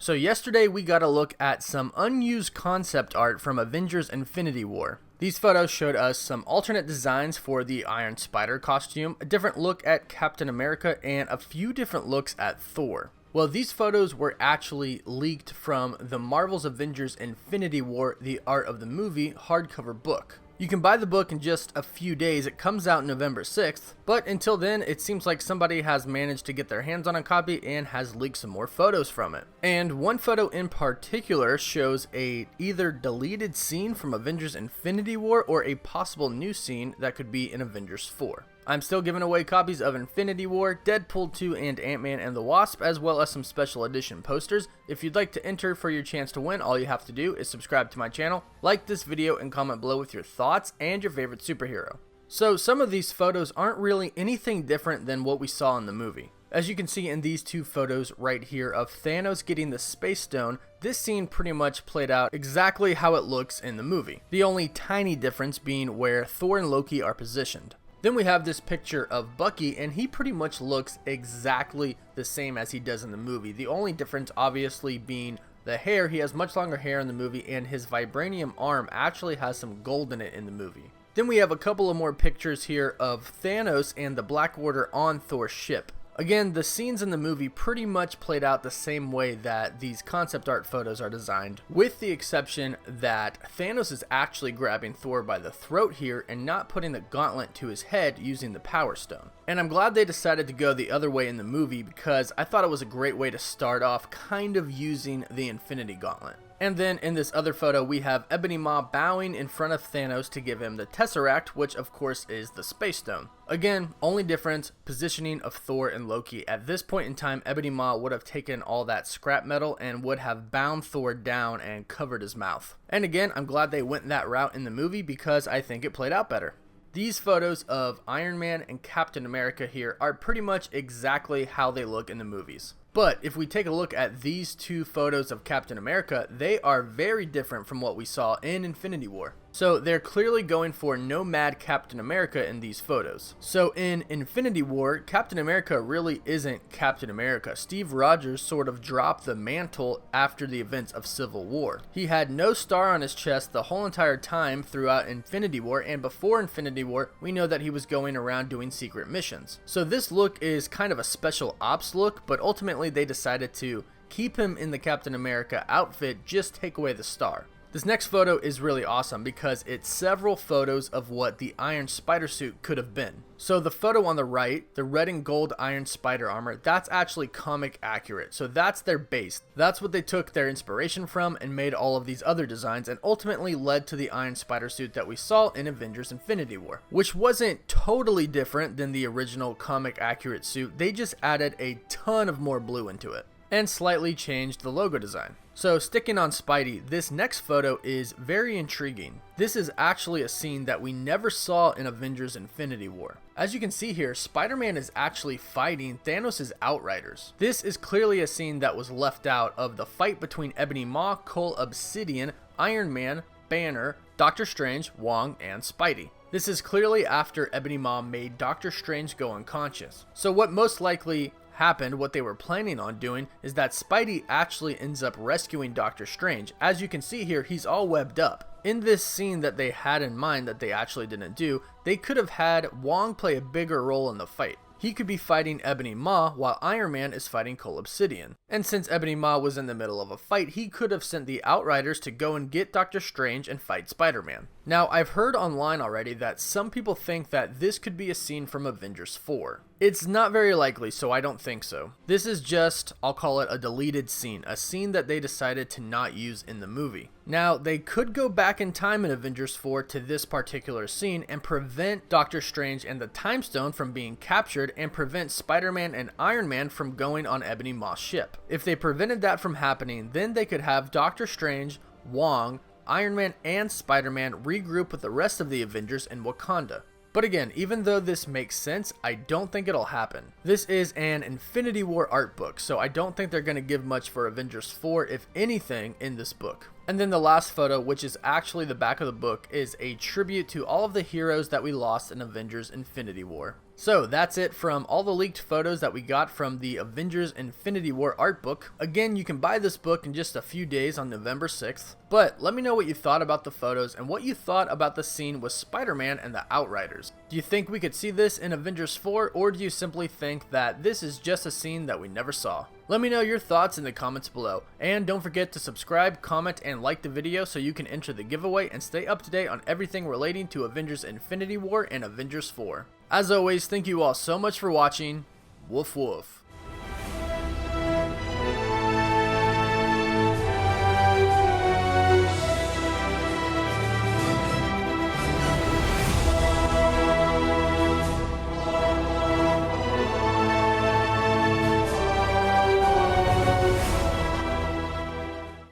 So yesterday we got a look at some unused concept art from Avengers Infinity War. These photos showed us some alternate designs for the Iron Spider costume, a different look at Captain America, and a few different looks at Thor. Well, these photos were actually leaked from the Marvel's Avengers Infinity War, The Art of the Movie hardcover book. You can buy the book in just a few days. It comes out November 6th, but until then, it seems like somebody has managed to get their hands on a copy and has leaked some more photos from it. And one photo in particular shows a either deleted scene from Avengers Infinity War or a possible new scene that could be in Avengers 4. I'm still giving away copies of Infinity War, Deadpool 2, and Ant-Man and the Wasp, as well as some special edition posters. If you'd like to enter for your chance to win, all you have to do is subscribe to my channel, like this video, and comment below with your thoughts and your favorite superhero. So some of these photos aren't really anything different than what we saw in the movie. As you can see in these two photos right here of Thanos getting the Space Stone, this scene pretty much played out exactly how it looks in the movie. The only tiny difference being where Thor and Loki are positioned. Then we have this picture of Bucky, and he pretty much looks exactly the same as he does in the movie. The only difference obviously being the hair. He has much longer hair in the movie, and his vibranium arm actually has some gold in it in the movie. Then we have a couple of more pictures here of Thanos and the Black Order on Thor's ship. Again, the scenes in the movie pretty much played out the same way that these concept art photos are designed, with the exception that Thanos is actually grabbing Thor by the throat here and not putting the gauntlet to his head using the Power Stone. And I'm glad they decided to go the other way in the movie because I thought it was a great way to start off kind of using the Infinity Gauntlet. And then in this other photo, we have Ebony Maw bowing in front of Thanos to give him the Tesseract, which of course is the Space Stone. Again, only difference, positioning of Thor and Loki. At this point in time, Ebony Maw would have taken all that scrap metal and would have bound Thor down and covered his mouth. And again, I'm glad they went that route in the movie because I think it played out better. These photos of Iron Man and Captain America here are pretty much exactly how they look in the movies. But if we take a look at these two photos of Captain America, they are very different from what we saw in Infinity War. So they're clearly going for Nomad Captain America in these photos. So in Infinity War, Captain America really isn't Captain America. Steve Rogers sort of dropped the mantle after the events of Civil War. He had no star on his chest the whole entire time throughout Infinity War, and before Infinity War, we know that he was going around doing secret missions. So this look is kind of a special ops look, but ultimately they decided to keep him in the Captain America outfit, just take away the star. This next photo is really awesome because it's several photos of what the Iron Spider suit could have been. So the photo on the right, the red and gold Iron Spider armor, that's actually comic accurate. So that's their base. That's what they took their inspiration from and made all of these other designs, and ultimately led to the Iron Spider suit that we saw in Avengers Infinity War, which wasn't totally different than the original comic accurate suit. They just added a ton of more blue into it and slightly changed the logo design. So sticking on Spidey, this next photo is very intriguing. This is actually a scene that we never saw in Avengers Infinity War. As you can see here, Spider-Man is actually fighting Thanos' Outriders. This is clearly a scene that was left out of the fight between Ebony Maw, Cole Obsidian, Iron Man, Banner, Doctor Strange, Wong, and Spidey. This is clearly after Ebony Maw made Doctor Strange go unconscious. So what most likely happened, what they were planning on doing, is that Spidey actually ends up rescuing Doctor Strange. As you can see here, he's all webbed up. In this scene that they had in mind that they actually didn't do, they could have had Wong play a bigger role in the fight. He could be fighting Ebony Maw while Iron Man is fighting Cole Obsidian. And since Ebony Maw was in the middle of a fight, he could have sent the Outriders to go and get Doctor Strange and fight Spider-Man. Now, I've heard online already that some people think that this could be a scene from Avengers 4. It's not very likely, so I don't think so. This is just, I'll call it a deleted scene, a scene that they decided to not use in the movie. Now, they could go back in time in Avengers 4 to this particular scene and prevent Doctor Strange and the Time Stone from being captured and prevent Spider-Man and Iron Man from going on Ebony Maw's ship. If they prevented that from happening, then they could have Doctor Strange, Wong, Iron Man, and Spider-Man regroup with the rest of the Avengers in Wakanda. But again, even though this makes sense, I don't think it'll happen. This is an Infinity War art book, so I don't think they're going to give much for Avengers 4, if anything, in this book. And then the last photo, which is actually the back of the book, is a tribute to all of the heroes that we lost in Avengers Infinity War. So that's it from all the leaked photos that we got from the Avengers Infinity War art book. Again, you can buy this book in just a few days on November 6th. But let me know what you thought about the photos and what you thought about the scene with Spider-Man and the Outriders. Do you think we could see this in Avengers 4, or do you simply think that this is just a scene that we never saw? Let me know your thoughts in the comments below. And don't forget to subscribe, comment, and like the video so you can enter the giveaway and stay up to date on everything relating to Avengers Infinity War and Avengers 4. As always, thank you all so much for watching. Woof woof.